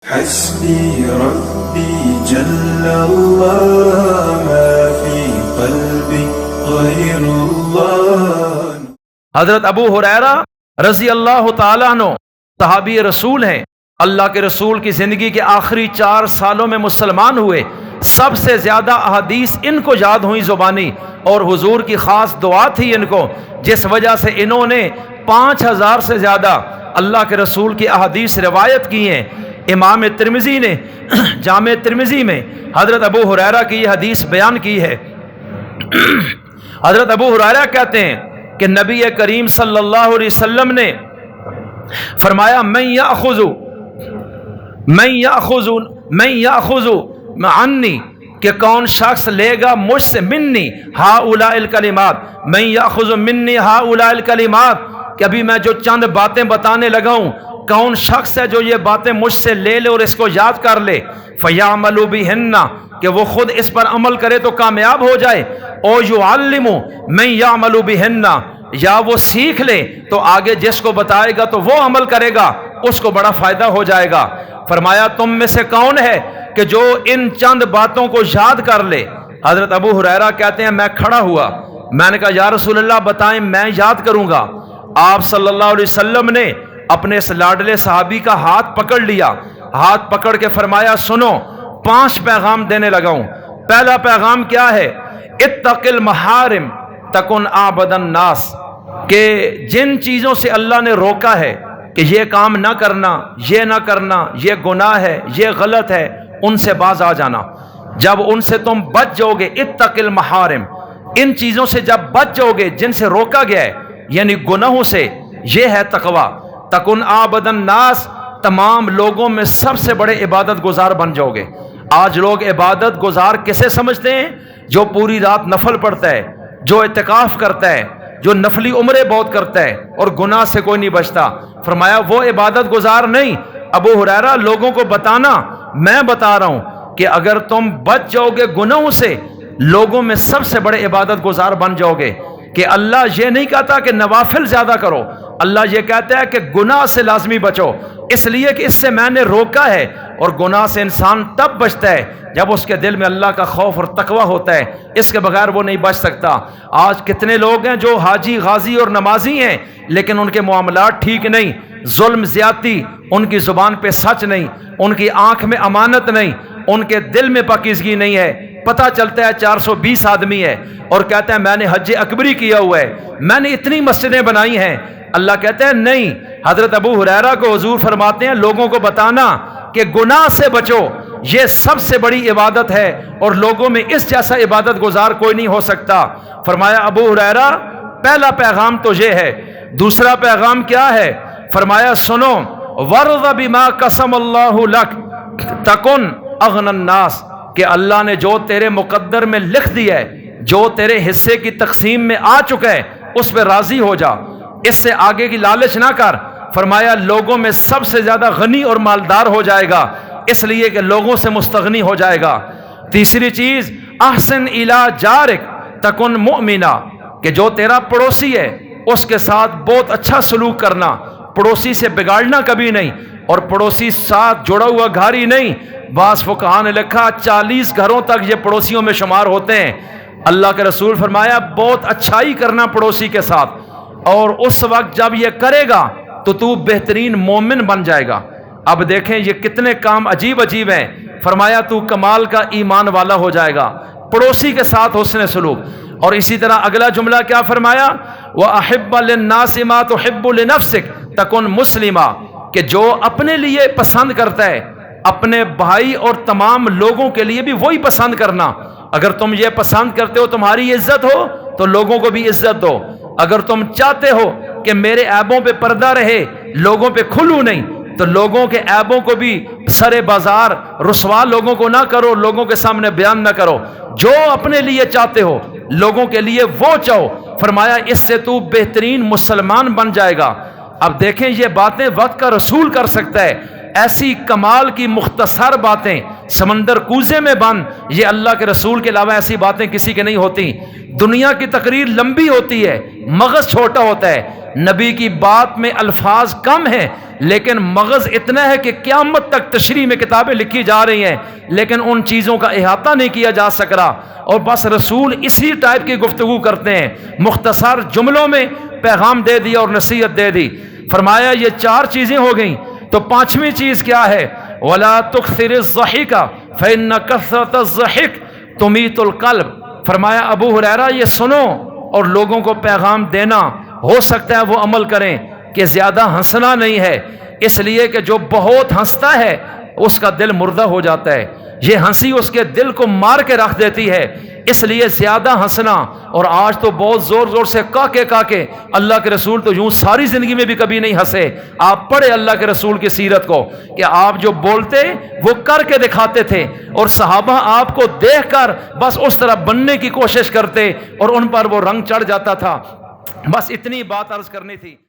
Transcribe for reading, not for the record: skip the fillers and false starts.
حسبي ربي جل الله ما في قلبي غير الله۔ حضرت ابو ہریرہ رضی اللہ تعالیٰ عنہ صحابی رسول ہیں، اللہ کے رسول کی زندگی کے آخری 4 سالوں میں مسلمان ہوئے۔ سب سے زیادہ احادیث ان کو یاد ہوئی زبانی، اور حضور کی خاص دعا تھی ان کو، جس وجہ سے انہوں نے 5000 سے زیادہ اللہ کے رسول کی احادیث روایت کی ہیں۔ امام ترمذی نے جامع ترمذی میں حضرت ابو ہریرہ کی یہ حدیث بیان کی ہے۔ حضرت ابو ہریرہ کہتے ہیں کہ نبی کریم صلی اللہ علیہ وسلم نے فرمایا من یاخذ عنی، کہ کون شخص لے گا مجھ سے منی ہؤلاء الکلمات، من یاخذ منی ہؤلاء الکلمات، کہ ابھی میں جو چند باتیں بتانے لگا ہوں، کون شخص ہے جو یہ باتیں مجھ سے لے لے اور اس کو یاد کر لے، فیعمل بہن، کہ وہ خود اس پر عمل کرے تو کامیاب ہو جائے، او یعلم من یعمل بہن، یا وہ سیکھ لے تو آگے جس کو بتائے گا تو وہ عمل کرے گا، اس کو بڑا فائدہ ہو جائے گا۔ فرمایا تم میں سے کون ہے کہ جو ان چند باتوں کو یاد کر لے؟ حضرت ابو ہریرہ کہتے ہیں میں کھڑا ہوا، میں نے کہا یا رسول اللہ بتائیں، میں یاد کروں گا۔ آپ صلی اللہ علیہ وسلم نے اپنے اس لاڈلے صحابی کا ہاتھ پکڑ لیا، ہاتھ پکڑ کے فرمایا سنو، 5 پیغام دینے لگا ہوں۔ پہلا پیغام کیا ہے؟ اتق المحارم تکن اعبد الناس، کہ جن چیزوں سے اللہ نے روکا ہے کہ یہ کام نہ کرنا، یہ نہ کرنا، یہ گناہ ہے، یہ غلط ہے، ان سے باز آ جانا۔ جب ان سے تم بچ جاؤ گے، اتق المحارم، ان چیزوں سے جب بچ جاؤ گے جن سے روکا گیا ہے، یعنی گناہوں سے، یہ ہے تقوی۔ تکن اعبد الناس، تمام لوگوں میں سب سے بڑے عبادت گزار بن جاؤ گے۔ آج لوگ عبادت گزار کسے سمجھتے ہیں؟ جو پوری رات نفل پڑھتا ہے، جو اعتکاف کرتا ہے، جو نفلی عمرے بہت کرتا ہے اور گناہ سے کوئی نہیں بچتا۔ فرمایا وہ عبادت گزار نہیں۔ ابو ہریرہ لوگوں کو بتانا، میں بتا رہا ہوں کہ اگر تم بچ جاؤ گے گناہوں سے، لوگوں میں سب سے بڑے عبادت گزار بن جاؤ گے۔ کہ اللہ یہ نہیں کہتا کہ نوافل زیادہ کرو، اللہ یہ کہتا ہے کہ گناہ سے لازمی بچو، اس لیے کہ اس سے میں نے روکا ہے۔ اور گناہ سے انسان تب بچتا ہے جب اس کے دل میں اللہ کا خوف اور تقوی ہوتا ہے، اس کے بغیر وہ نہیں بچ سکتا۔ آج کتنے لوگ ہیں جو حاجی، غازی اور نمازی ہیں، لیکن ان کے معاملات ٹھیک نہیں، ظلم زیادتی، ان کی زبان پہ سچ نہیں، ان کی آنکھ میں امانت نہیں، ان کے دل میں پاکیزگی نہیں ہے۔ پتہ چلتا ہے 420 آدمی ہے اور کہتا ہے میں نے حج اکبری کیا ہوا ہے، میں نے اتنی مسجدیں بنائی ہیں۔ اللہ کہتا ہے نہیں۔ حضرت ابو ہریرہ کو حضور فرماتے ہیں لوگوں کو بتانا کہ گناہ سے بچو، یہ سب سے بڑی عبادت ہے، اور لوگوں میں اس جیسا عبادت گزار کوئی نہیں ہو سکتا۔ فرمایا ابو ہریرہ پہلا پیغام تو یہ ہے۔ دوسرا پیغام کیا ہے؟ فرمایا سنو، وَرْضَ بِمَا قَسَمَ اللَّهُ لَكَ تَكُنْ أَغْنَى النَّاسِ، کہ اللہ نے جو تیرے مقدر میں لکھ دیا ہے، جو تیرے حصے کی تقسیم میں آ چکا ہے، اس پہ راضی ہو جا، اس سے آگے کی لالچ نہ کر۔ فرمایا لوگوں میں سب سے زیادہ غنی اور مالدار ہو جائے گا، اس لیے کہ لوگوں سے مستغنی ہو جائے گا۔ تیسری چیز، احسن الی جارک تکن مؤمنا، کہ جو تیرا پڑوسی ہے اس کے ساتھ بہت اچھا سلوک کرنا، پڑوسی سے بگاڑنا کبھی نہیں، اور پڑوسی ساتھ جڑا ہوا گھر ہی نہیں۔ بعض فقہاء نے لکھا 40 گھروں تک یہ پڑوسیوں میں شمار ہوتے ہیں۔ اللہ کے رسول فرمایا بہت اچھائی کرنا پڑوسی کے ساتھ، اور اس وقت جب یہ کرے گا تو بہترین مومن بن جائے گا۔ اب دیکھیں یہ کتنے کام عجیب عجیب ہیں۔ فرمایا تو کمال کا ایمان والا ہو جائے گا، پڑوسی کے ساتھ حسن سلوک۔ اور اسی طرح اگلا جملہ کیا فرمایا؟ وَأَحِبَّ لِلنَّاسِ مَا تُحِبُّ لِنَفْسِكَ تَكُنْ مُسْلِمًا، کہ جو اپنے لیے پسند کرتا ہے، اپنے بھائی اور تمام لوگوں کے لیے بھی وہی پسند کرنا۔ اگر تم یہ پسند کرتے ہو تمہاری عزت ہو تو لوگوں کو بھی عزت دو۔ اگر تم چاہتے ہو کہ میرے عیبوں پہ پردہ رہے، لوگوں پہ کھلوں نہیں، تو لوگوں کے عیبوں کو بھی سر بازار رسوا لوگوں کو نہ کرو، لوگوں کے سامنے بیان نہ کرو۔ جو اپنے لیے چاہتے ہو لوگوں کے لیے وہ چاہو۔ فرمایا اس سے تو بہترین مسلمان بن جائے گا۔ اب دیکھیں یہ باتیں وقت کا رسول کر سکتا ہے، ایسی کمال کی مختصر باتیں سمندر کوزے میں بند، یہ اللہ کے رسول کے علاوہ ایسی باتیں کسی کے نہیں ہوتی۔ دنیا کی تقریر لمبی ہوتی ہے، مغز چھوٹا ہوتا ہے، نبی کی بات میں الفاظ کم ہیں لیکن مغز اتنا ہے کہ قیامت تک تشریح میں کتابیں لکھی جا رہی ہیں، لیکن ان چیزوں کا احاطہ نہیں کیا جا سک رہا، اور بس رسول اسی ٹائپ کی گفتگو کرتے ہیں، مختصر جملوں میں پیغام دے دیا اور نصیحت دے دی۔ فرمایا یہ 4 چیزیں ہو گئیں، تو 5ویں چیز کیا ہے؟ وَلَا تُكْثِرِ الضَّحِكَ فَإِنَّ كَثْرَةَ الضَّحِكِ تُمِيتُ الْقَلْبَ۔ فرمایا ابو ہریرہ یہ سنو اور لوگوں کو پیغام دینا، ہو سکتا ہے وہ عمل کریں کہ زیادہ ہنسنا نہیں ہے، اس لیے کہ جو بہت ہنستا ہے اس کا دل مردہ ہو جاتا ہے، یہ ہنسی اس کے دل کو مار کے رکھ دیتی ہے، اس لیے زیادہ ہنسنا۔ اور آج تو بہت زور زور سے کاکے اللہ کے رسول تو یوں ساری زندگی میں بھی کبھی نہیں ہنسے۔ آپ پڑھے اللہ کے رسول کی سیرت کو کہ آپ جو بولتے وہ کر کے دکھاتے تھے، اور صحابہ آپ کو دیکھ کر بس اس طرح بننے کی کوشش کرتے اور ان پر وہ رنگ چڑھ جاتا تھا۔ بس اتنی بات عرض کرنی تھی۔